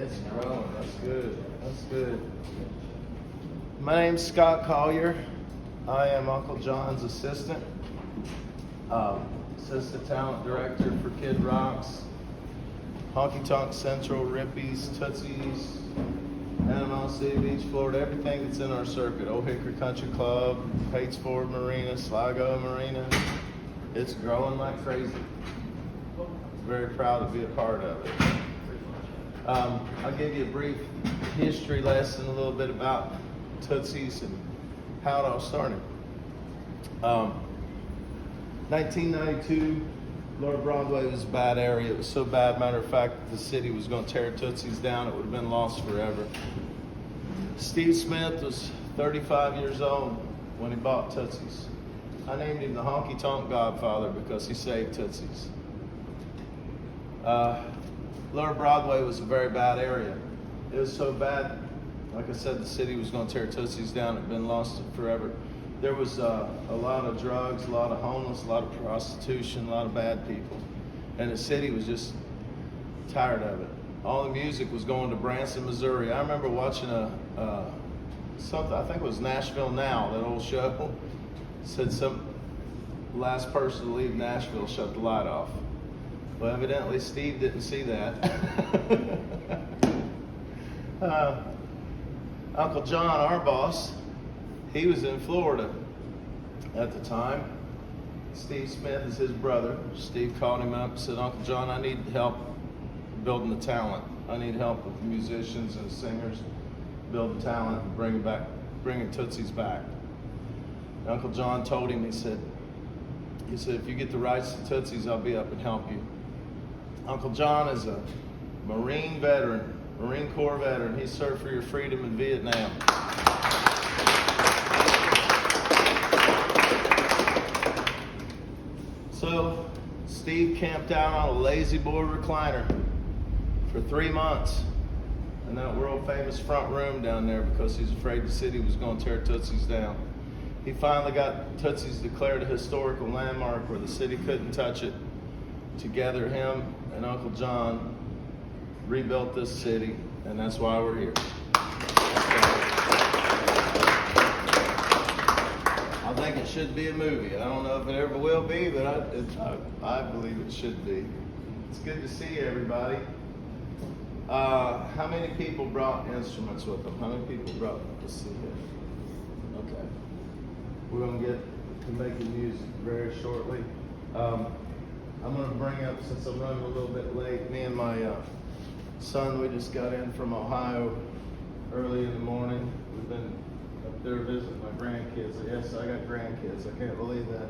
It's growing. That's good. That's good. My name's Scott Collier. I am Uncle John's assistant. Assistant talent director for Kid Rocks, Honky Tonk Central, Rippies, Tootsies, unlce, Beach, Florida, everything that's in our circuit. Old Hickory Country Club, Pates Ford Marina, Sligo Marina. It's growing like crazy. Very proud to be a part of it. I'll give you a brief history lesson, a little bit about Tootsies and how it all started. 1992, Lower Broadway was a bad area. It was so bad, matter of fact, the city was going to tear Tootsies down. It would have been lost forever. Steve Smith was 35 years old when he bought Tootsies. I named him the Honky Tonk Godfather because he saved Tootsies. Lower Broadway was a very bad area. It was so bad, like I said, the city was going to tear Tootsies down. It had been lost forever. There was a lot of drugs, a lot of homeless, a lot of prostitution, a lot of bad people. And the city was just tired of it. All the music was going to Branson, Missouri. I remember watching something, I think it was Nashville Now, that old show. Said some last person to leave Nashville shut the light off. Well, evidently Steve didn't see that. Uncle John, our boss, he was in Florida at the time. Steve Smith is his brother. Steve called him up and said, Uncle John, I need help building the talent. I need help with the musicians and singers, building talent and bringing Tootsies back. And Uncle John told him, he said, if you get the rights to Tootsies, I'll be up and help you. Uncle John is a Marine veteran, Marine Corps veteran. He served for your freedom in Vietnam. So Steve camped out on a lazy boy recliner for 3 months in that world famous front room down there because he's afraid the city was going to tear Tootsies down. He finally got Tootsies declared a historical landmark where the city couldn't touch it. Together, him and Uncle John rebuilt this city, and that's why we're here. I think it should be a movie. I don't know if it ever will be, but I believe it should be. It's good to see everybody. How many people brought instruments with them? How many people brought, let's see here. Okay. We're going to get to making music very shortly. I'm going to bring up, since I'm running a little bit late, me and my son, we just got in from Ohio early in the morning. We've been up there visiting my grandkids. Yes, I got grandkids. I can't believe that.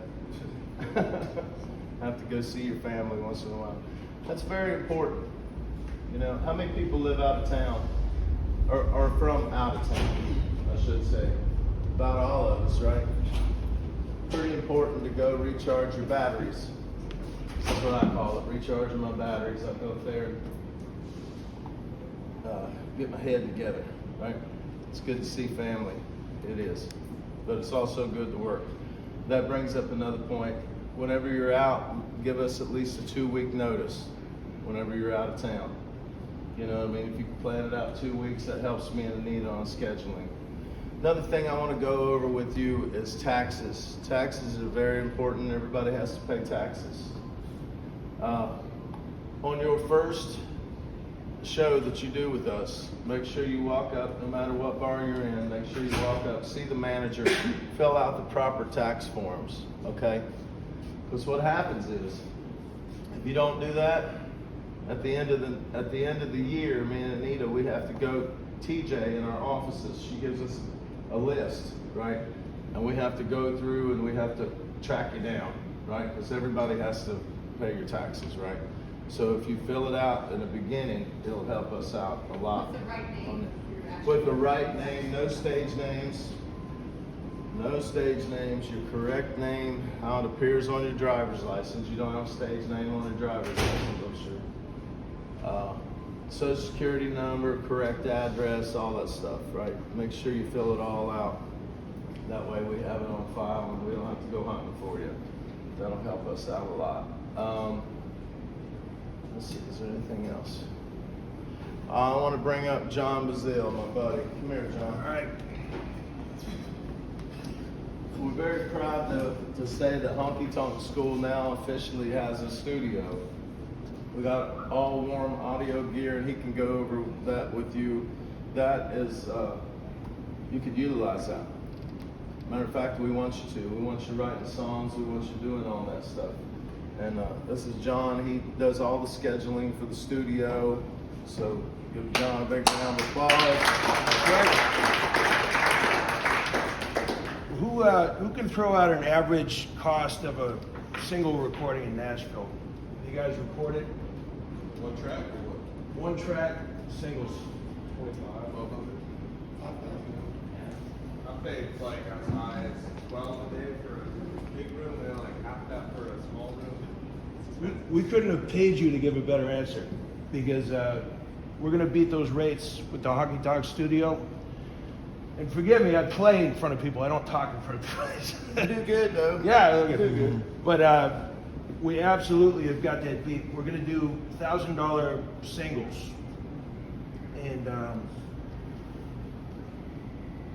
Have to go see your family once in a while. That's very important. You know, how many people live out of town, or from out of town, I should say? About all of us, right? Pretty important to go recharge your batteries. That's what I call it, recharging my batteries. I go up there and get my head together, right? It's good to see family, it is. But it's also good to work. That brings up another point. Whenever you're out, give us at least a 2-week notice whenever you're out of town. You know what I mean? If you can plan it out 2 weeks, that helps me and Anita on scheduling. Another thing I want to go over with you is taxes. Taxes are very important. Everybody has to pay taxes. On your first show that you do with us, make sure you walk up, no matter what bar you're in, make sure you walk up, see the manager, fill out the proper tax forms, okay? Because what happens is, if you don't do that, at the end of the year, me and Anita, we have to go, TJ in our offices, she gives us a list, right? And we have to go through and we have to track you down, right? Because everybody has to pay your taxes, right? So if you fill it out in the beginning, it'll help us out a lot. With the right name. With the right name, no stage names. No stage names, your correct name, how it appears on your driver's license. You don't have a stage name on your driver's license, I'm sure. Social security number, correct address, all that stuff, right? Make sure you fill it all out. That way we have it on file and we don't have to go hunting for you. That'll help us out a lot. Let's see, is there anything else? I want to bring up John Bazile, my buddy. Come here, John. All right. We're very proud to say that Honky Tonk School now officially has a studio. We got all warm audio gear, and he can go over that with you. That is, you could utilize that. Matter of fact, we want you to. We want you writing songs. We want you doing all that stuff. And this is John. He does all the scheduling for the studio. So give John a big round of applause. Who can throw out an average cost of a single recording in Nashville? You guys record it? One track or what? One track, singles. 1200. I paid like as high as 12 a day for a big room, and then like half that for a small room. We couldn't have paid you to give a better answer because we're going to beat those rates with the Honky Tonk studio. And forgive me, I play in front of people. I don't talk in front of people. You do good though. Yeah, I do good. But we absolutely have got that beat. We're going to do $1,000 singles. And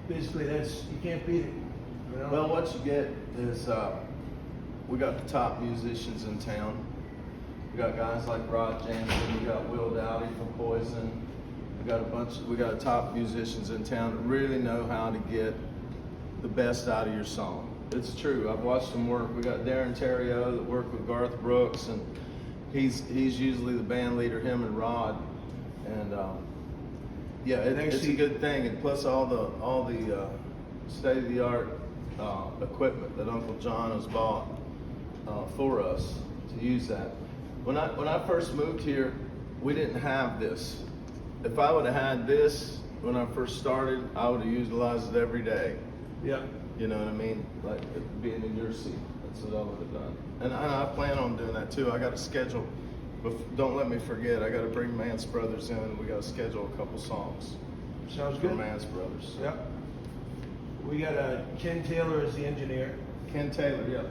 basically that's, you can't beat it. You know? Well, what you get is we got the top musicians in town. We got guys like Rod Jansen. We got Will Dowdy from Poison. We got top musicians in town that really know how to get the best out of your song. It's true. I've watched them work. We got Darren Terrio that worked with Garth Brooks, and he's usually the band leader. Him and Rod, and yeah, it's a good thing. And plus all the state of the art equipment that Uncle John has bought for us to use that. When I first moved here, we didn't have this. If I would have had this when I first started, I would have utilized it every day. Yeah. You know what I mean? Like being in your seat. That's what I would have done. And I plan on doing that too. I got a schedule. But don't let me forget, I got to bring Mance Brothers in, and we got to schedule a couple songs. Sounds for good. Mance Brothers. So. Yeah. We got Ken Taylor as the engineer. Ken Taylor, yeah.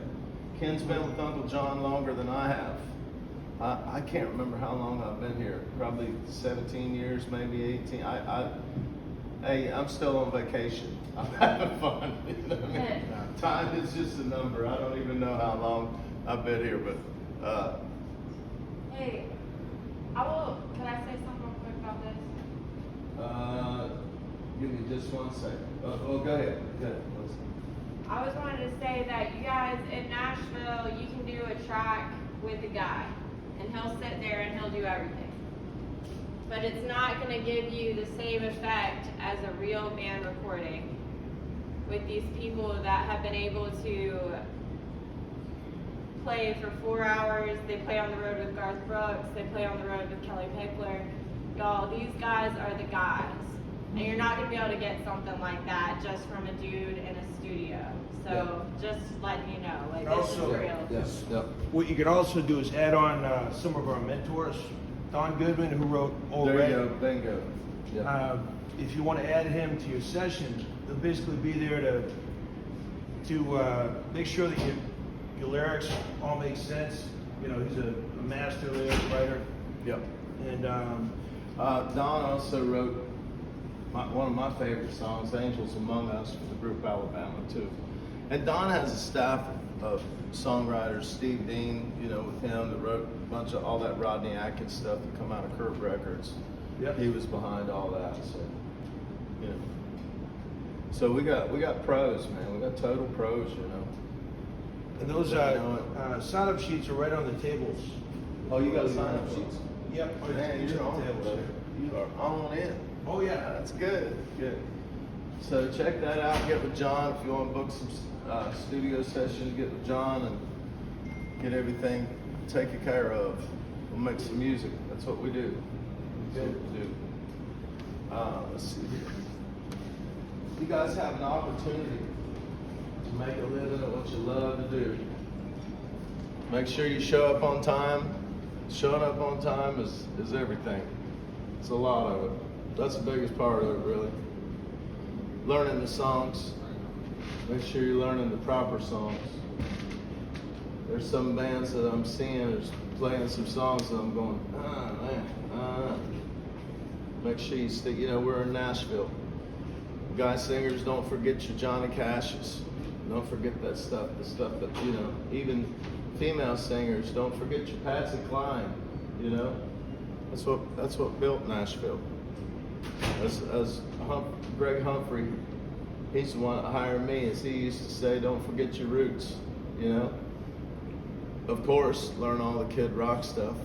Ken's been with Uncle John longer than I have. I can't remember how long I've been here. Probably 17 years, maybe 18. Hey, I'm still on vacation. I'm having fun. You know what I mean? Time is just a number. I don't even know how long I've been here, but. Hey, can I say something real quick about this? Give me just 1 second. Oh, go ahead. Go ahead. I was wanting to say that you guys in Nashville, you can do a track with a guy, and he'll sit there and he'll do everything. But it's not going to give you the same effect as a real band recording with these people that have been able to play for 4 hours. They play on the road with Garth Brooks. They play on the road with Kelly Pickler. Y'all, these guys are the guys. And you're not going to be able to get something like that just from a dude in a studio. So just letting you know, like this is real. Yes. Yep. What you can also do is add on some of our mentors. Don Goodman, who wrote Old There Red. you go. Bingo. Yeah. If you want to add him to your session, they'll basically be there to make sure that your lyrics all make sense. You know, he's a master lyric writer. Yep. And Don also wrote one of my favorite songs, Angels Among Us, for the group Alabama, too. And Don has a staff of songwriters, Steve Dean, you know, with him, that wrote a bunch of all that Rodney Atkins stuff that come out of Curve Records. Yep. He was behind all that, so, you know. So we got pros, man. We got total pros, you know. and those sign-up sheets are right on the tables. Oh, you got sign-up sheets? Yep. Man, It's you're on on the tables it. here. You are on in. Oh yeah. That's good. Good. So check that out. Get with John if you want to book some studio sessions. Get with John and get everything taken care of. We'll make some music. That's what we do. That's what we do. Let's see here. You guys have an opportunity to make a living at what you love to do. Make sure you show up on time. Showing up on time is everything. It's a lot of it. That's the biggest part of it, really. Learning the songs. Make sure you're learning the proper songs. There's some bands that I'm seeing is playing some songs that I'm going, man, Make sure you stay, you know, we're in Nashville. Guy singers, don't forget your Johnny Cashes. Don't forget that stuff, the stuff that, you know, even female singers, don't forget your Patsy Cline, you know. That's what built Nashville. As Greg Humphrey, he's the one that hired me, as he used to say, don't forget your roots, you know. Of course, learn all the Kid Rock stuff,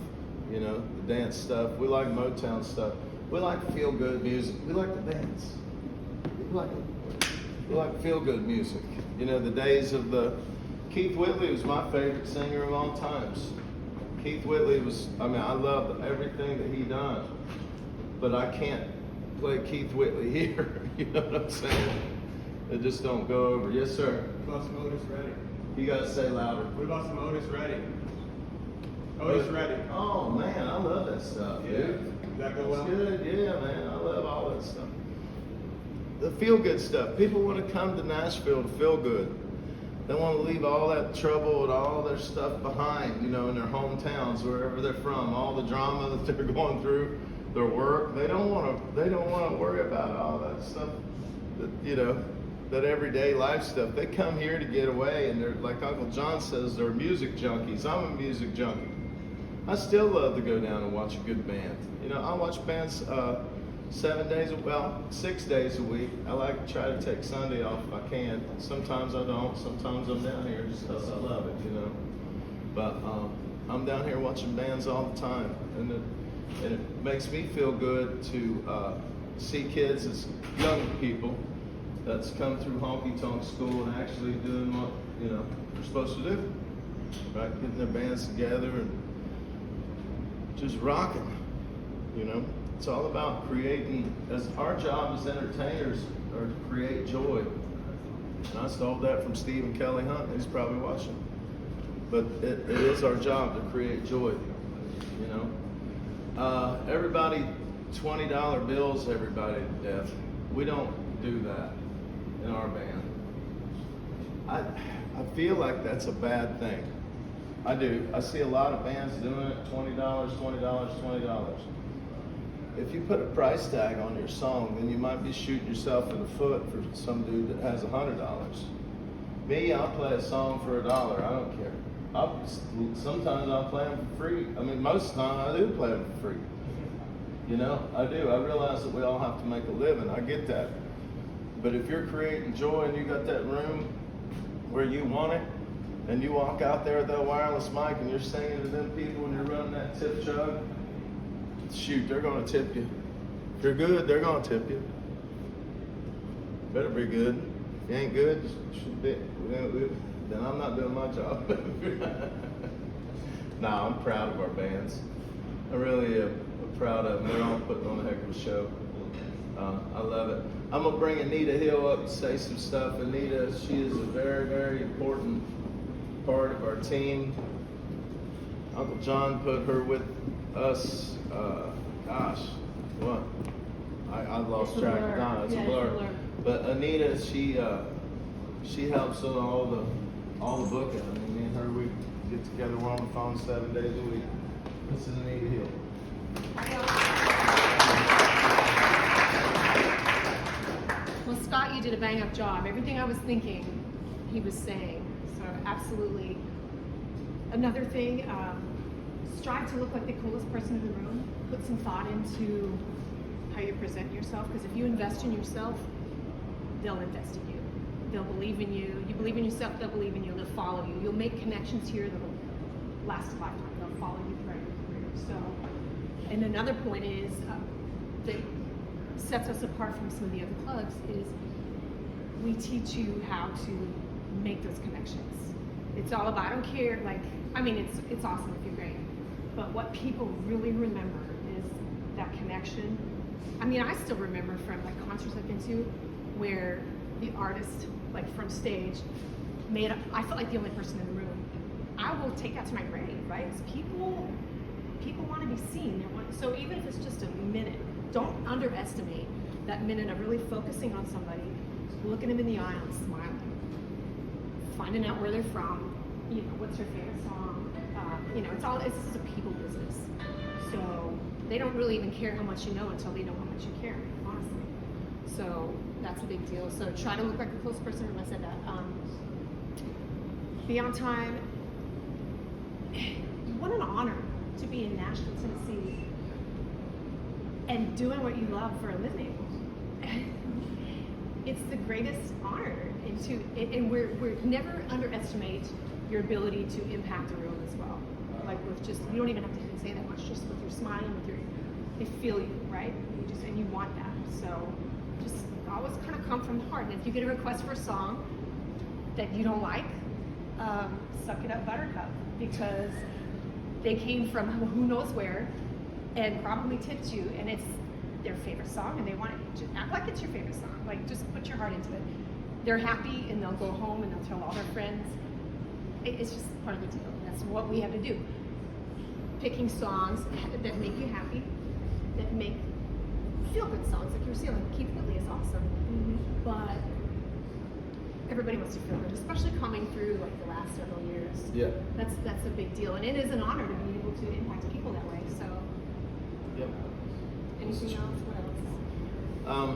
you know, the dance stuff. We like Motown stuff. We like feel-good music. We like to dance. We like feel-good music. You know, the days of Keith Whitley was my favorite singer of all times. Keith Whitley was, I mean, I loved everything that he done, but I can't play Keith Whitley here. You know what I'm saying? It just don't go over. Yes, sir. What about some Otis Redding? You gotta say louder. What about some Otis Redding? Otis Redding. Oh man, I love that stuff, Yeah. dude. Does that go That's well? good. Yeah, man, I love all that stuff. The feel good stuff. People want to come to Nashville to feel good. They want to leave all that trouble and all their stuff behind, you know, in their hometowns, wherever they're from, all the drama that they're going through, their work. They don't want to worry about all that stuff, that, you know, that everyday life stuff. They come here to get away, and they're, like Uncle John says, they're music junkies. I'm a music junkie. I still love to go down and watch a good band. You know, I watch bands 6 days a week. I like to try to take Sunday off if I can. Sometimes I don't. Sometimes I'm down here just because I love it, you know. But I'm down here watching bands all the time, and it makes me feel good to see kids as young people that's come through Honky Tonk School and actually doing what, you know, they're supposed to do, right? Getting their bands together and just rocking, you know. It's all about creating, as our job as entertainers are to create joy. And I stole that from Stephen Kelly Hunt, he's probably watching. But it is our job to create joy, you know. Everybody, $20 bills everybody to death. We don't do that in our band. I feel like that's a bad thing. I do. I see a lot of bands doing it, $20, $20, $20. If you put a price tag on your song, then you might be shooting yourself in the foot for some dude that has $100. Me, I'll play a song for $1. I don't care. Sometimes I'll play them for free. I mean, most of the time I do play them for free. You know, I do. I realize that we all have to make a living. I get that. But if you're creating joy and you got that room where you want it, and you walk out there with that wireless mic and you're singing to them people and you're running that tip jug, shoot, they're gonna tip you. If you're good, they're gonna tip you. Better be good. If you ain't good, should be, then I'm not doing my job. Nah, I'm proud of our bands. I really am proud of them. They're all putting on a heck of a show. I love it. I'm gonna bring Anita Hill up to say some stuff. Anita, she is a very, very important part of our team. Uncle John put her with us. Gosh, what? I lost track of time. It's a blur. But Anita, she helps on all the booking. I mean, me and her, we get together. We're on the phone 7 days a week. This is Anita Hill. Well, Scott, you did a bang-up job. Everything I was thinking, he was saying. So absolutely. Another thing, strive to look like the coolest person in the room. Put some thought into how you present yourself, because if you invest in yourself, they'll invest in you. They'll believe in you. You believe in yourself, they'll believe in you. They'll follow you. You'll make connections here that will last a lifetime. They'll follow you throughout your career. So, and another point is that sets us apart from some of the other clubs is we teach you how to make those connections. It's all about, I don't care, like, I mean, it's awesome if you're great, but what people really remember is that connection. I mean, I still remember from like concerts I've been to where the artist, like from stage, I felt like the only person in the room. I will take that to my grave, right? Because people want to be seen. So even if it's just a minute, don't underestimate that minute of really focusing on somebody, looking them in the eye and smiling, finding out where they're from, you know, what's their favorite song, you know, it's just a people business. So they don't really even care how much you know until they know how much you care, honestly. So that's a big deal. So try to look like a close person. I said that. Be on time. What an honor to be in Nashville, Tennessee, and doing what you love for a living. It's the greatest honor, and we're never underestimate your ability to impact a room as well. Like with just, you don't even have to say that much, just with your smiling, with your, they feel you, right? And you want that. So just always kind of come from the heart. And if you get a request for a song that you don't like, suck it up, buttercup, because they came from who knows where and probably tipped you, and it's their favorite song, and they want it. Just act like it's your favorite song. Like, just put your heart into it. They're happy, and they'll go home and they'll tell all their friends. It's just part of the deal. That's what we have to do. Picking songs that make you happy, that make feel-good songs, like you were saying, like Keith Whitley is awesome. But everybody wants to feel good, especially coming through like the last several years. Yeah. That's a big deal, and it is an honor to be able to impact people that way. So. Yep. Anything else? What else?